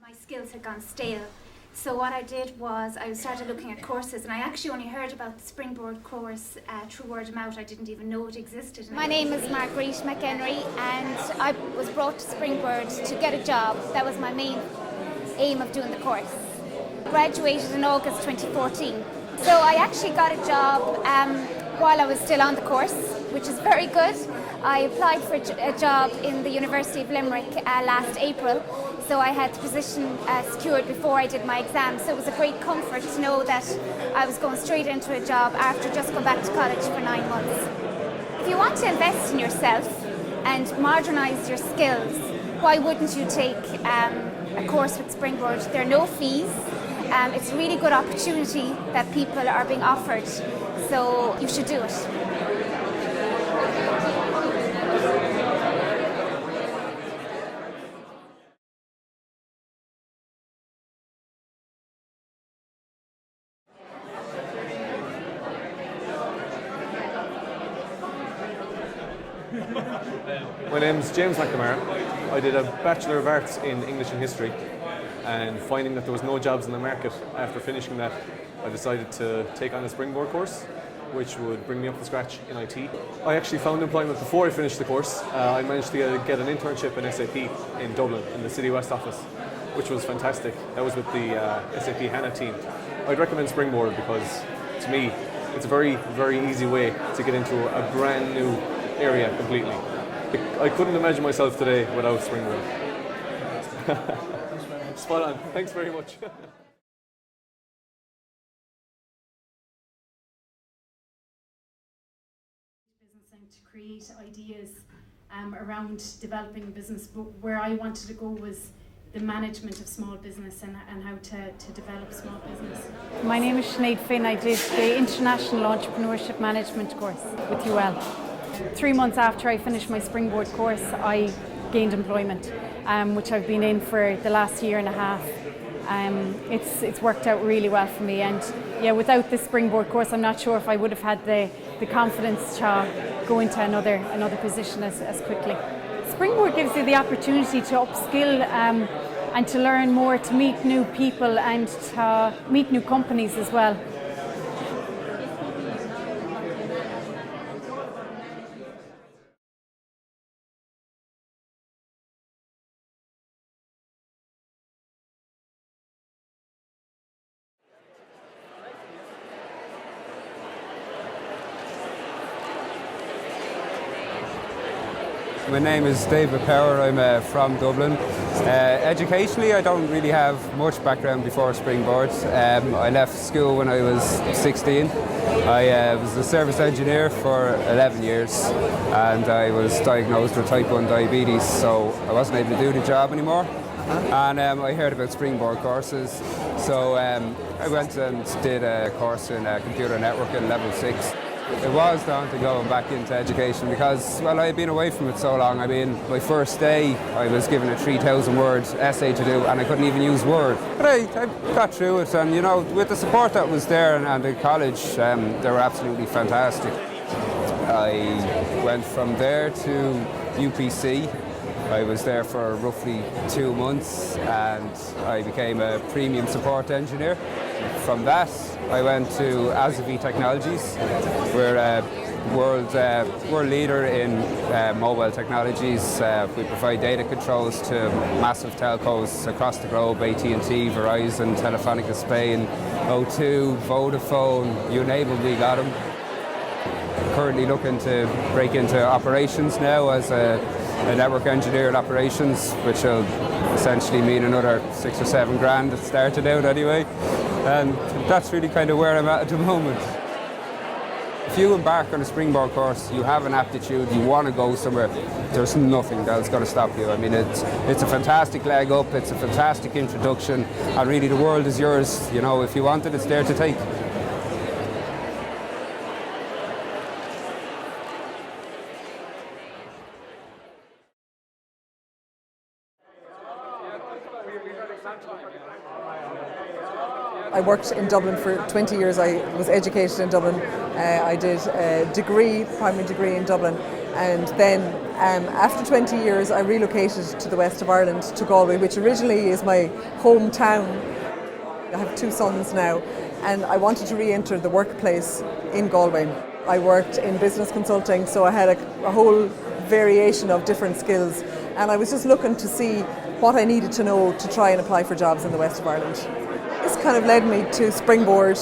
My skills had gone stale. So what I did was I started looking at courses, and I actually only heard about the Springboard course through word of mouth. I didn't even know it existed. My name is Marguerite McHenry, and I was brought to Springboard to get a job. That was my main aim of doing the course. Graduated in August 2014. So I actually got a job while I was still on the course, which is very good. I applied for a job in the University of Limerick last April, so I had the position secured before I did my exam. So it was a great comfort to know that I was going straight into a job after just going back to college for 9 months. If you want to invest in yourself and modernise your skills, why wouldn't you take a course with Springboard? There are no fees. It's a really good opportunity that people are being offered, so you should do it. My name's James McNamara. I did a Bachelor of Arts in English and History, and finding that there was no jobs in the market after finishing that, I decided to take on a Springboard course, which would bring me up to scratch in IT. I actually found employment before I finished the course. I managed to get an internship in SAP in Dublin, in the City West office, which was fantastic. That was with the SAP HANA team. I'd recommend Springboard because, to me, it's a very, very easy way to get into a brand new area completely. I couldn't imagine myself today without Springboard. Spot on. Thanks very much. Business and to create ideas around developing a business, but where I wanted to go was the management of small business and how to develop small business. My name is Sinead Finn. I did the International Entrepreneurship Management course with UL. 3 months after I finished my Springboard course, I gained employment, which I've been in for the last year and a half. It's worked out really well for me, and yeah, without the Springboard course, I'm not sure if I would have had the confidence to go into another position as quickly. Springboard gives you the opportunity to upskill and to learn more, to meet new people and to meet new companies as well. My name is David Power. I'm from Dublin. Educationally, I don't really have much background before Springboard. I left school when I was 16. I was a service engineer for 11 years, and I was diagnosed with type 1 diabetes, so I wasn't able to do the job anymore. And I heard about Springboard courses, so I went and did a course in computer networking level 6. It was down to going back into education because, well, I had been away from it so long. I mean, my first day I was given a 3,000-word essay to do and I couldn't even use Word. But I got through it, and, you know, with the support that was there and the college, they were absolutely fantastic. I went from there to UPC. I was there for roughly 2 months and I became a premium support engineer. From that, I went to Azavi Technologies. We're a world leader in mobile technologies. We provide data controls to massive telcos across the globe: AT&T, Verizon, Telefonica Spain, O2, Vodafone, you name it, we got them. Currently looking to break into operations now as a network engineer in operations, which will essentially mean another 6 or 7 grand that started out anyway. And that's really kind of where I'm at the moment. If you embark on a Springboard course, you have an aptitude, you want to go somewhere, there's nothing that's going to stop you. I mean, it's a fantastic leg up, it's a fantastic introduction, and really the world is yours. You know, if you want it, it's there to take. I worked in Dublin for 20 years. I was educated in Dublin. I did a degree, primary degree in Dublin, And then after 20 years I relocated to the west of Ireland, to Galway, which originally is my hometown. I have 2 sons now, and I wanted to re-enter the workplace in Galway. I worked in business consulting, so I had a whole variation of different skills, and I was just looking to see what I needed to know to try and apply for jobs in the west of Ireland. This kind of led me to Springboard,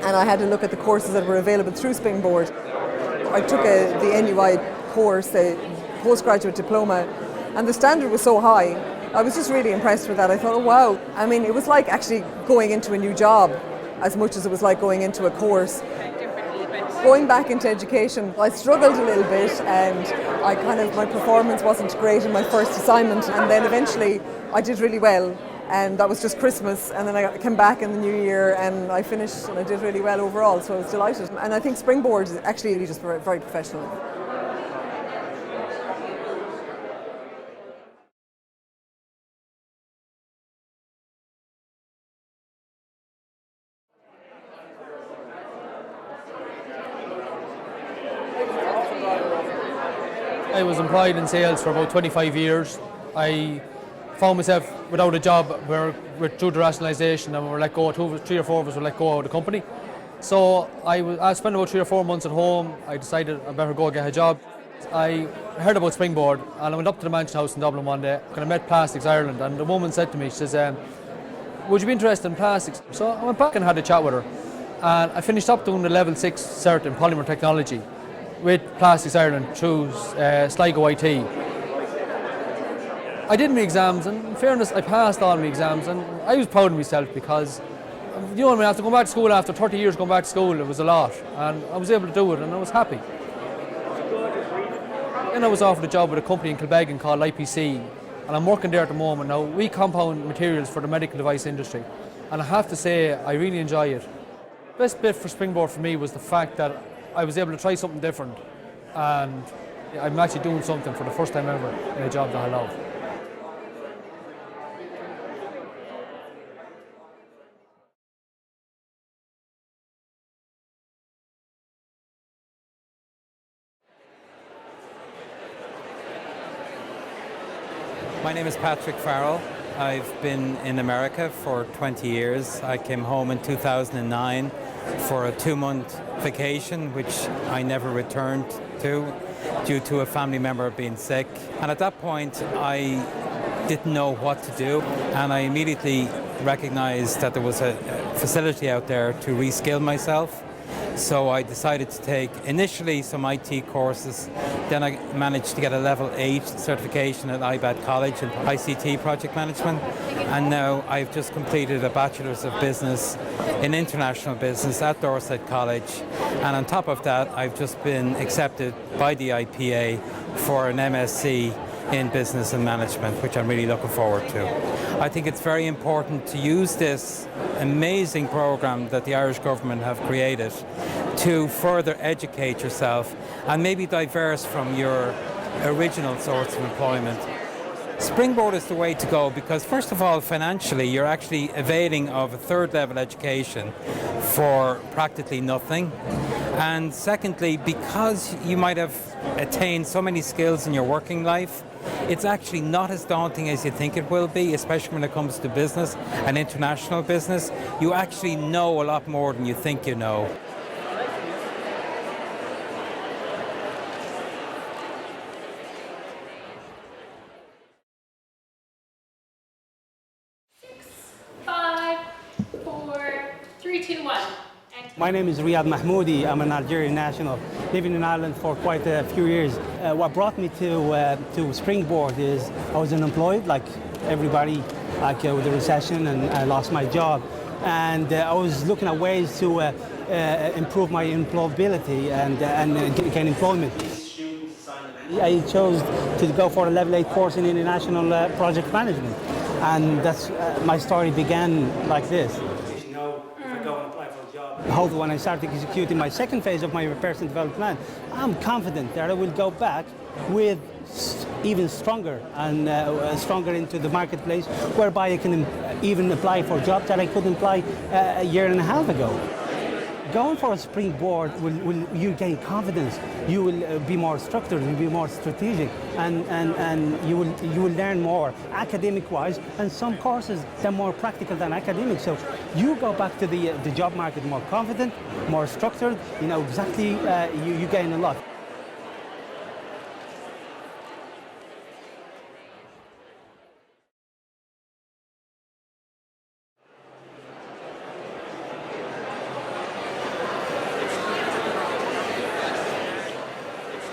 and I had to look at the courses that were available through Springboard. I took the NUI course, the postgraduate diploma, and the standard was so high. I was just really impressed with that. I thought, oh wow, I mean, it was like actually going into a new job as much as it was like going into a course. Going back into education, I struggled a little bit, and my performance wasn't great in my first assignment, and then eventually I did really well, and that was just Christmas, and then I came back in the new year and I finished and I did really well overall, so I was delighted. And I think Springboard is actually really just very, very professional. I was employed in sales for about 25 years. I found myself without a job through the rationalisation, and we were let go, 3 or 4 of us were let go out of the company. So I spent about 3 or 4 months at home. I decided I better go get a job. I heard about Springboard, and I went up to the Mansion House in Dublin one day, and I met Plastics Ireland, and the woman said to me, she says, would you be interested in plastics? So I went back and had a chat with her, and I finished up doing the level 6 cert in polymer technology with Plastics Ireland through Sligo IT. I did my exams, and in fairness, I passed all my exams, and I was proud of myself because, you know, after going back to school, after 30 years going back to school, it was a lot, and I was able to do it, and I was happy. Then I was offered a job with a company in Kilbeggan called IPC, and I'm working there at the moment now. We compound materials for the medical device industry, and I have to say, I really enjoy it. The best bit for Springboard for me was the fact that I was able to try something different, and I'm actually doing something for the first time ever in a job that I love. My name is Patrick Farrell. I've been in America for 20 years. I came home in 2009 for a 2-month vacation, which I never returned to due to a family member being sick. And at that point, I didn't know what to do, and I immediately recognized that there was a facility out there to reskill myself. So I decided to take initially some IT courses, then I managed to get a level 8 certification at IBAD College in ICT project management, and now I've just completed a Bachelor's of Business in International Business at Dorset College, and on top of that I've just been accepted by the IPA for an MSc in Business and Management, which I'm really looking forward to. I think it's very important to use this amazing program that the Irish government have created to further educate yourself and maybe diverse from your original source of employment. Springboard is the way to go because, first of all, financially, you're actually availing of a 3rd level education for practically nothing. And secondly, because you might have attained so many skills in your working life, it's actually not as daunting as you think it will be, especially when it comes to business and international business. You actually know a lot more than you think you know. My name is Riyad Mahmoudi. I'm an Algerian national living in Ireland for quite a few years. What brought me to Springboard is I was unemployed like everybody, with the recession, and I lost my job. And I was looking at ways to improve my employability and gain employment. I chose to go for a level 8 course in international project management. And that's my story began like this. Hope when I start executing my second phase of my personal development plan, I'm confident that I will go back with even stronger and stronger into the marketplace, whereby I can even apply for jobs that I couldn't apply a year and a half ago. going for a springboard will you gain confidence. You will be more structured, you'll be more strategic, and you will learn more academic-wise. And some courses they're more practical than academic. So you go back to the job market more confident, more structured. You know exactly. You gain a lot.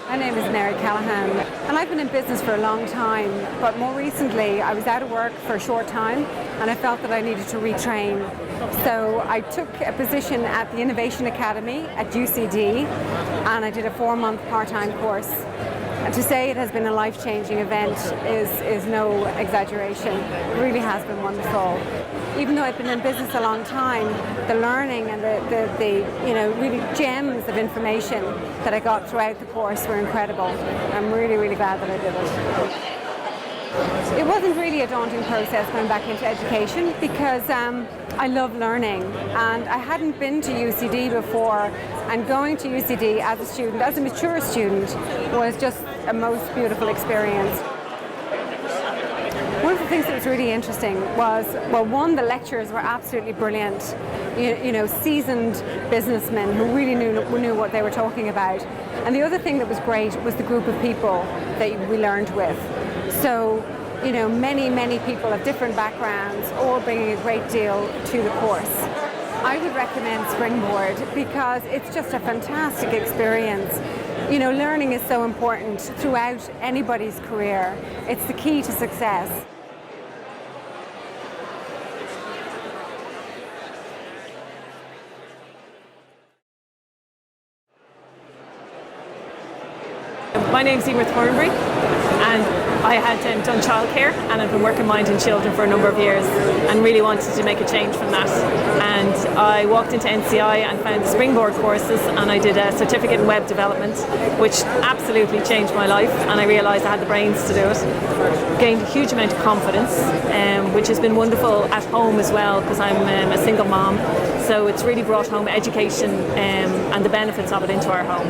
My name is Mary Callahan, and I've been in business for a long time, but more recently I was out of work for a short time and I felt that I needed to retrain. So I took a position at the Innovation Academy at UCD and I did a 4-month part-time course. And to say it has been a life-changing event is no exaggeration. It really has been wonderful. Even though I've been in business a long time, the learning and the really gems of information that I got throughout the course were incredible. I'm really, really glad that I did it. It wasn't really a daunting process going back into education because I love learning, and I hadn't been to UCD before, and going to UCD as a student, as a mature student, was just a most beautiful experience. One of the things that was really interesting was, well, one, the lecturers were absolutely brilliant, you know, seasoned businessmen who really knew what they were talking about. And the other thing that was great was the group of people that we learned with. So, you know, many people of different backgrounds, all bringing a great deal to the course. I would recommend Springboard because it's just a fantastic experience. You know, learning is so important throughout anybody's career. It's the key to success. My name's Emer Thornbury, and I had done childcare and I've been working mind and children for a number of years and really wanted to make a change from that. And I walked into NCI and found the Springboard courses, and I did a certificate in web development, which absolutely changed my life, and I realised I had the brains to do it. Gained a huge amount of confidence, which has been wonderful at home as well, because I'm a single mom, so it's really brought home education and the benefits of it into our home.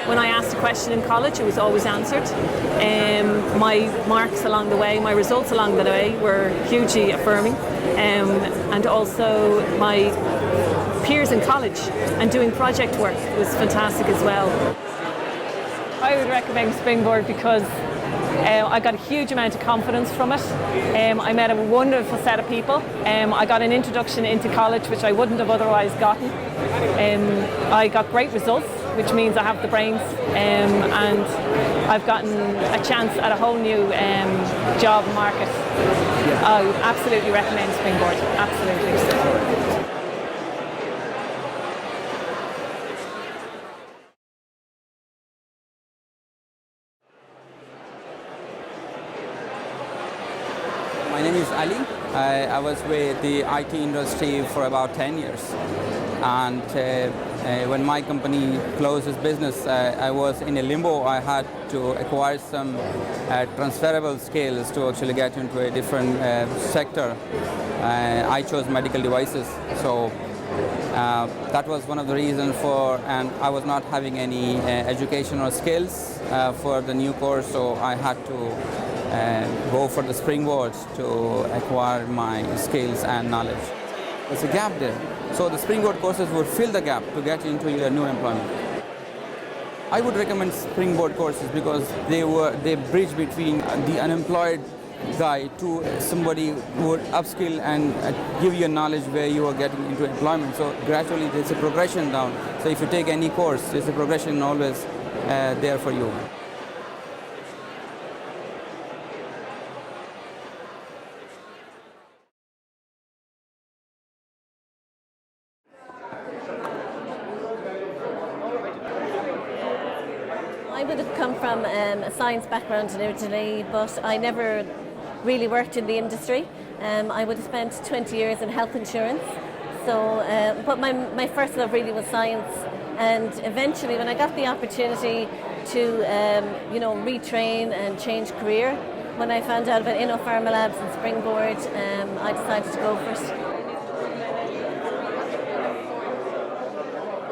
When I asked a question in college, it was always answered. My marks along the way, my results along the way were hugely affirming, and also my peers in college and doing project work was fantastic as well. I would recommend Springboard because I got a huge amount of confidence from it. I met a wonderful set of people. I got an introduction into college which I wouldn't have otherwise gotten. I got great results, which means I have the brains, and I've gotten a chance at a whole new job market. I would absolutely recommend Springboard, absolutely. My name is Ali. I was with the IT industry for about 10 years. And when my company closed its business, I was in a limbo. I had to acquire some transferable skills to actually get into a different sector. I chose medical devices. So that was one of the reasons and I was not having any educational skills for the new course, so I had to go for the Springboard to acquire my skills and knowledge. There's a gap there. So the Springboard courses would fill the gap to get into your new employment. I would recommend Springboard courses because they bridge between the unemployed guy to somebody who would upskill and give you knowledge where you are getting into employment. So gradually there's a progression down. So if you take any course, there's a progression always there for you. I would have come from a science background originally, but I never really worked in the industry. I would have spent 20 years in health insurance. So, but my first love really was science. And eventually, when I got the opportunity to, retrain and change career, when I found out about InnoPharma Labs and Springboard, I decided to go for it.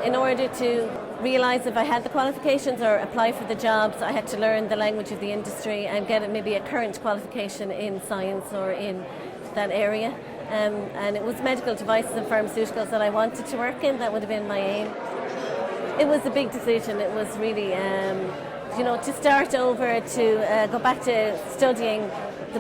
in order to realise if I had the qualifications or apply for the jobs, I had to learn the language of the industry and get maybe a current qualification in science or in that area. And it was medical devices and pharmaceuticals that I wanted to work in. That would have been my aim. It was a big decision. It was really, to start over, to go back to studying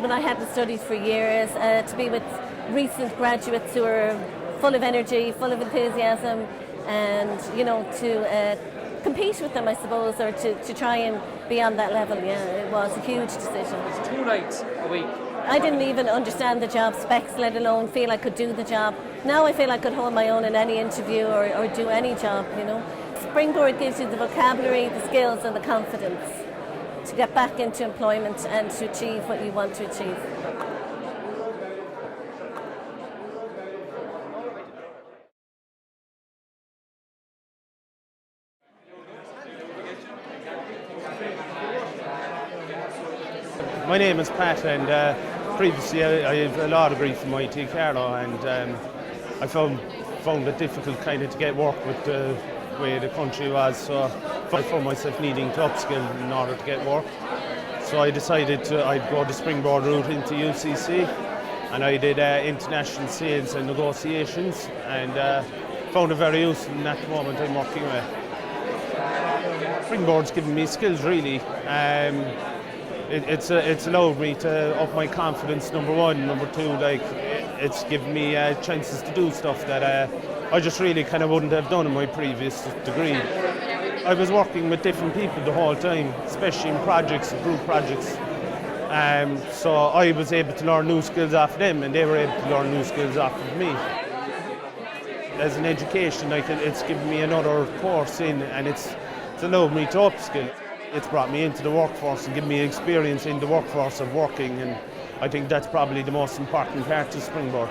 when I hadn't studied for years, to be with recent graduates who are full of energy, full of enthusiasm, and to compete with them, I suppose, or to try and be on that level. Yeah, it was a huge decision. 2 nights a week. I didn't even understand the job specs, let alone feel I could do the job. Now I feel I could hold my own in any interview or do any job, Springboard gives you the vocabulary, the skills and the confidence to get back into employment and to achieve what you want to achieve. My name is Pat, and previously I have a law degree from IT Carlow, and I found it difficult kind of to get work with the way the country was, so I found myself needing to upskill in order to get work. So I decided I'd go the Springboard route into UCC, and I did international sales and negotiations, and found it very useful, and at the moment I'm working with. Springboard's given me skills really. It's allowed me to up my confidence, number one. Number two, it's given me chances to do stuff that I just really kind of wouldn't have done in my previous degree. I was working with different people the whole time, especially in projects, group projects. So I was able to learn new skills off them, and they were able to learn new skills off of me. As an education, it's given me another course in, and it's allowed me to upskill. It's brought me into the workforce and given me experience in the workforce of working, and I think that's probably the most important part of Springboard.